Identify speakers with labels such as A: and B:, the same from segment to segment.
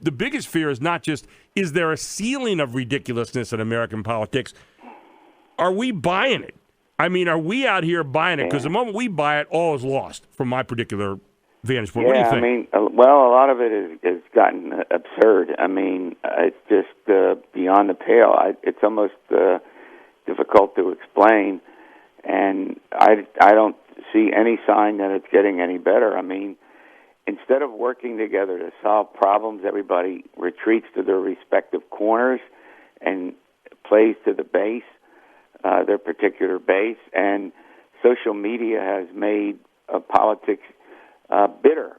A: the biggest fear is not just, is there a ceiling of ridiculousness in American politics? Are we buying it? I mean, are we out here buying it? Because the moment we buy it, all is lost from my particular vantage point. What do you think?
B: I mean, well, a lot of it has gotten absurd. I mean, it's just beyond the pale. It's almost difficult to explain, and I don't see any sign that it's getting any better. I mean, instead of working together to solve problems, everybody retreats to their respective corners and plays to the base, their particular base, and social media has made politics bitter,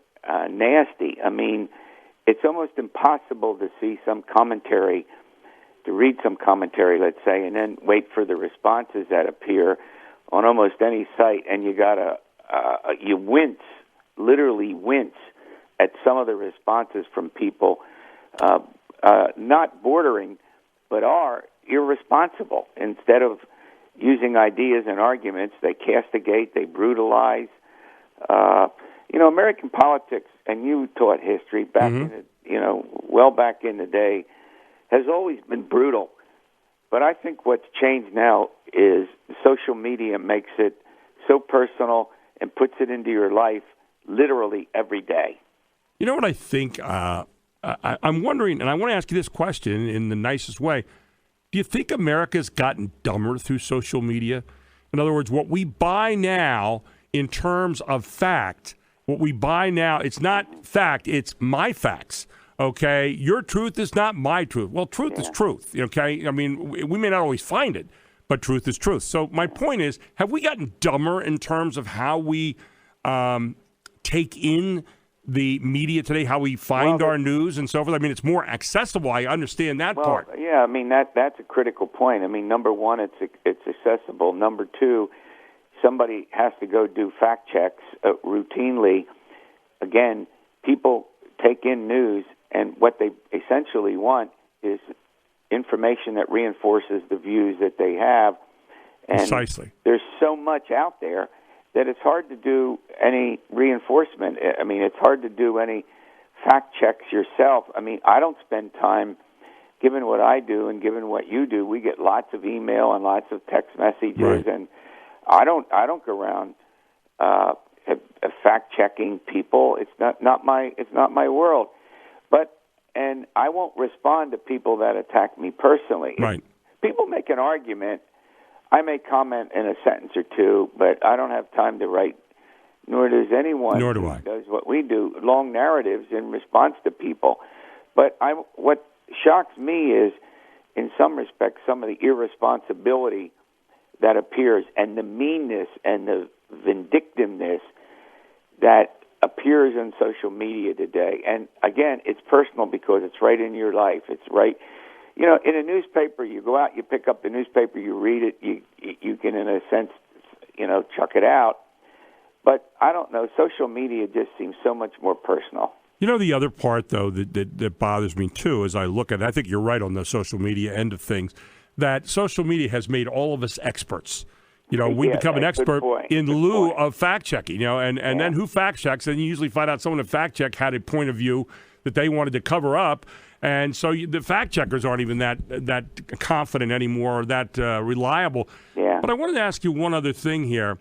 B: nasty. I mean, it's almost impossible to see some commentary, to read some commentary, let's say, and then wait for the responses that appear on almost any site, and you wince, literally wince, at some of the responses from people, not bordering, but are irresponsible. Instead of using ideas and arguments, they castigate, they brutalize. American politics, and you taught history back in the, well back in the day, has always been brutal. But I think what's changed now is social media makes it so personal and puts it into your life literally every day.
A: You know what I think? I'm wondering, and I want to ask you this question in the nicest way. Do you think America's gotten dumber through social media? In other words, what we buy now in terms of fact, what we buy now, it's not fact, it's my facts. Okay, your truth is not my truth. Well, truth is truth, okay? I mean, we may not always find it, but truth is truth. So my point is, have we gotten dumber in terms of how we take in the media today, how we find our news and so forth? I mean, it's more accessible. I understand that part.
B: Yeah, I mean, that's a critical point. I mean, number one, it's accessible. Number two, somebody has to go do fact checks routinely. Again, people take in news, and what they essentially want is information that reinforces the views that they have. And
A: precisely.
B: There's so much out there that it's hard to do any reinforcement. I mean, it's hard to do any fact checks yourself. I mean, I don't spend time, given what I do and given what you do, we get lots of email and lots of text messages, and I don't go around fact checking people. It's not my world. And I won't respond to people that attack me personally.
A: Right.
B: If people make an argument, I may comment in a sentence or two, but I don't have time to write, nor does anyone
A: who
B: does what we do, long narratives in response to people. But what shocks me is, in some respects, some of the irresponsibility that appears and the meanness and the vindictiveness that appears in social media today. And again, it's personal because it's right in your life. It's right, in a newspaper, you go out, you pick up the newspaper, you read it, you can, in a sense, chuck it out. But I don't know, social media just seems so much more personal.
A: The other part, though, that bothers me, too, as I look at it, I think you're right on the social media end of things, that social media has made all of us experts. We become an expert in lieu of fact-checking, and then who fact-checks? And you usually find out someone at fact-check had a point of view that they wanted to cover up, and so the fact-checkers aren't even that confident anymore or that reliable.
B: Yeah.
A: But I wanted to ask you one other thing here,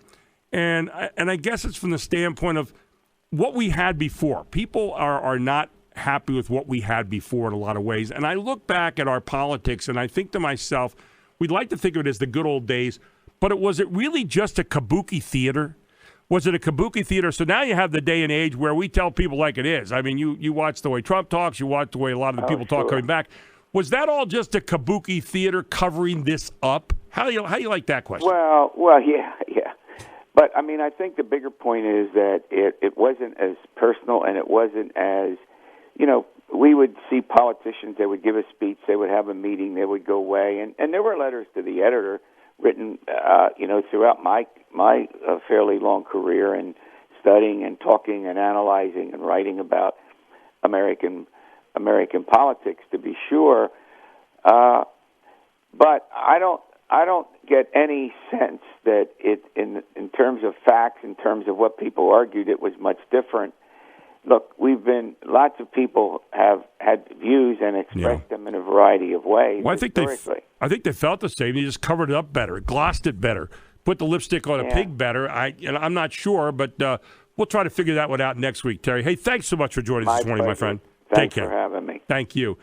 A: and I guess it's from the standpoint of what we had before. People are not happy with what we had before in a lot of ways, and I look back at our politics, and I think to myself, we'd like to think of it as the good old days, but was it really just a kabuki theater? Was it a kabuki theater? So now you have the day and age where we tell people like it is. I mean, you watch the way Trump talks, you watch the way a lot of the people talk coming back. Was that all just a kabuki theater covering this up? How do you like that question?
B: Well, yeah. But, I mean, I think the bigger point is that it wasn't as personal, and it wasn't as, we would see politicians, they would give a speech, they would have a meeting, they would go away, and there were letters to the editor written, throughout my fairly long career in studying and talking and analyzing and writing about American politics, to be sure. But I don't get any sense that it, in terms of facts, in terms of what people argued, it was much different look, lots of people have had views and expressed them in a variety of ways.
A: Well, I think they felt the same. They just covered it up better, glossed it better, put the lipstick on a pig better. I'm not sure, but we'll try to figure that one out next week, Terry. Hey, thanks so much for joining us this morning, my friend.
B: Thanks
A: Take care.
B: for having me.
A: Thank you.